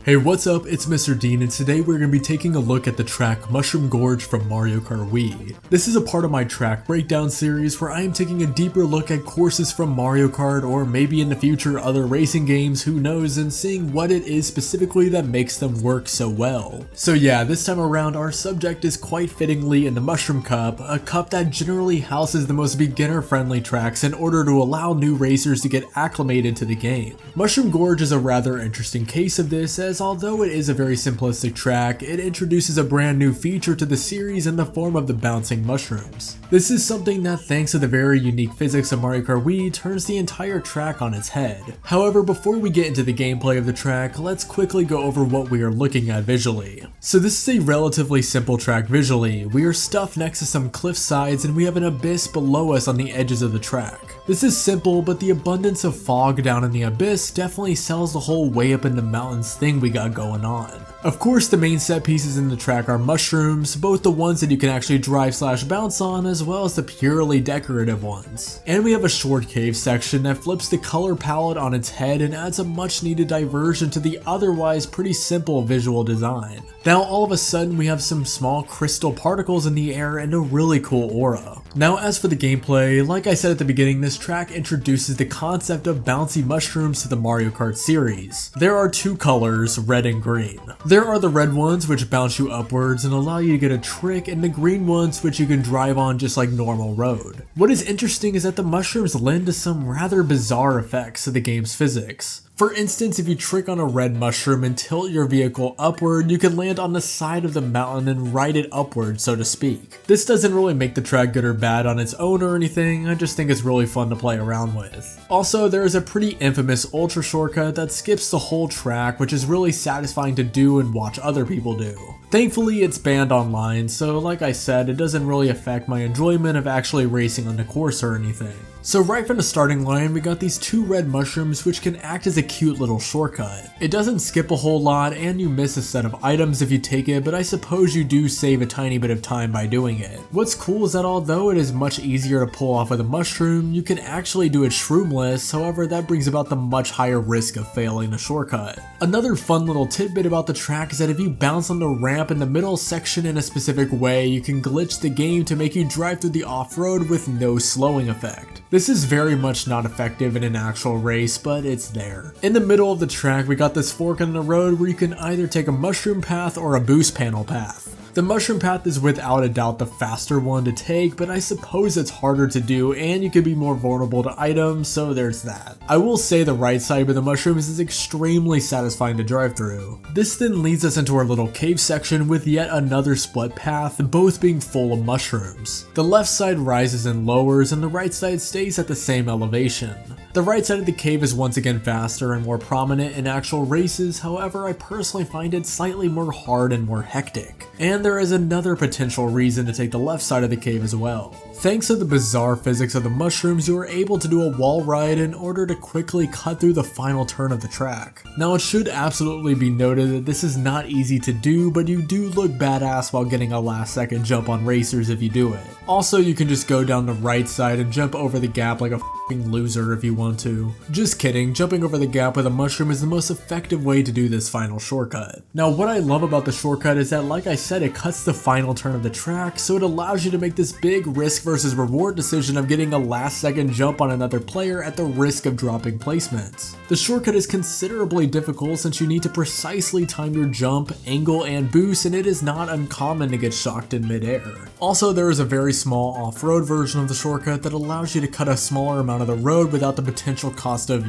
Hey, what's up? It's Mr. Dean, and today we're going to be taking a look at the track Mushroom Gorge from Mario Kart Wii. This is a part of my track breakdown series where I am taking a deeper look at courses from Mario Kart, or maybe in the future other racing games, who knows, and seeing what it is specifically that makes them work so well. So yeah, this time around our subject is quite fittingly in the Mushroom Cup, a cup that generally houses the most beginner-friendly tracks in order to allow new racers to get acclimated to the game. Mushroom Gorge is a rather interesting case of this, as although it is a very simplistic track, it introduces a brand new feature to the series in the form of the bouncing mushrooms. This is something that, thanks to the very unique physics of Mario Kart Wii, turns the entire track on its head. However, before we get into the gameplay of the track, let's quickly go over what we are looking at visually. So this is a relatively simple track visually. We are stuffed next to some cliff sides and we have an abyss below us on the edges of the track. This is simple, but the abundance of fog down in the abyss definitely sells the whole way up in the mountains thing we got going on. Of course, the main set pieces in the track are mushrooms, both the ones that you can actually drive/bounce on as well as the purely decorative ones. And we have a short cave section that flips the color palette on its head and adds a much needed diversion to the otherwise pretty simple visual design. Now all of a sudden we have some small crystal particles in the air and a really cool aura. Now as for the gameplay, like I said at the beginning, this track introduces the concept of bouncy mushrooms to the Mario Kart series. There are two colors, red and green. There are the red ones which bounce you upwards and allow you to get a trick, and the green ones which you can drive on just like normal road. What is interesting is that the mushrooms lend to some rather bizarre effects to the game's physics. For instance, if you trick on a red mushroom and tilt your vehicle upward, you can land on the side of the mountain and ride it upward, so to speak. This doesn't really make the track good or bad on its own or anything, I just think it's really fun to play around with. Also, there is a pretty infamous ultra shortcut that skips the whole track, which is really satisfying to do and watch other people do. Thankfully, it's banned online, so like I said, it doesn't really affect my enjoyment of actually racing on the course or anything. So right from the starting line, we got these two red mushrooms which can act as a cute little shortcut. It doesn't skip a whole lot and you miss a set of items if you take it, but I suppose you do save a tiny bit of time by doing it. What's cool is that although it is much easier to pull off with a mushroom, you can actually do it shroomless, however that brings about the much higher risk of failing the shortcut. Another fun little tidbit about the track is that if you bounce on the ramp in the middle section in a specific way, you can glitch the game to make you drive through the off-road with no slowing effect. This is very much not effective in an actual race, but it's there. In the middle of the track, we got this fork in the road where you can either take a mushroom path or a boost panel path. The mushroom path is without a doubt the faster one to take, but I suppose it's harder to do and you can be more vulnerable to items, so there's that. I will say the right side with the mushrooms is extremely satisfying to drive through. This then leads us into our little cave section with yet another split path, both being full of mushrooms. The left side rises and lowers and the right side stays at the same elevation. The right side of the cave is once again faster and more prominent in actual races, however I personally find it slightly more hard and more hectic. And there is another potential reason to take the left side of the cave as well. Thanks to the bizarre physics of the mushrooms, you are able to do a wall ride in order to quickly cut through the final turn of the track. Now it should absolutely be noted that this is not easy to do, but you do look badass while getting a last second jump on racers if you do it. Also, you can just go down the right side and jump over the gap like a f***ing loser if you want to. Just kidding, jumping over the gap with a mushroom is the most effective way to do this final shortcut. Now what I love about the shortcut is that, like I said, it cuts the final turn of the track, so it allows you to make this big risk versus reward decision of getting a last second jump on another player at the risk of dropping placements. The shortcut is considerably difficult since you need to precisely time your jump, angle, and boost, and it is not uncommon to get shocked in midair. Also, there is a very small off-road version of the shortcut that allows you to cut a smaller amount of the road without the potential cost of,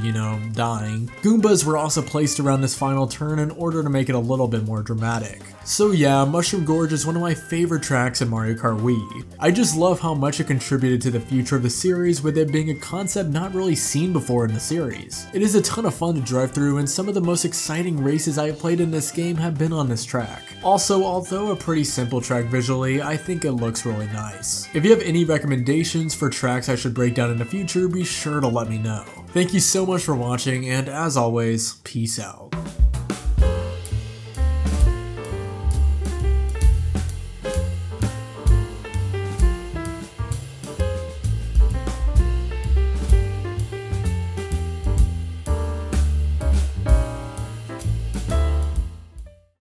dying. Goombas were also placed around this final turn in order to make it a little bit more dramatic. So yeah, Mushroom Gorge is one of my favorite tracks in Mario Kart Wii. I just love how much it contributed to the future of the series, with it being a concept not really seen before in the series. It is a ton of fun to drive through, and some of the most exciting races I have played in this game have been on this track. Also, although a pretty simple track visually, I think it looks really nice. If you have any recommendations for tracks I should break down in the future, be sure to let me know. Thank you so much for watching, and as always, peace out.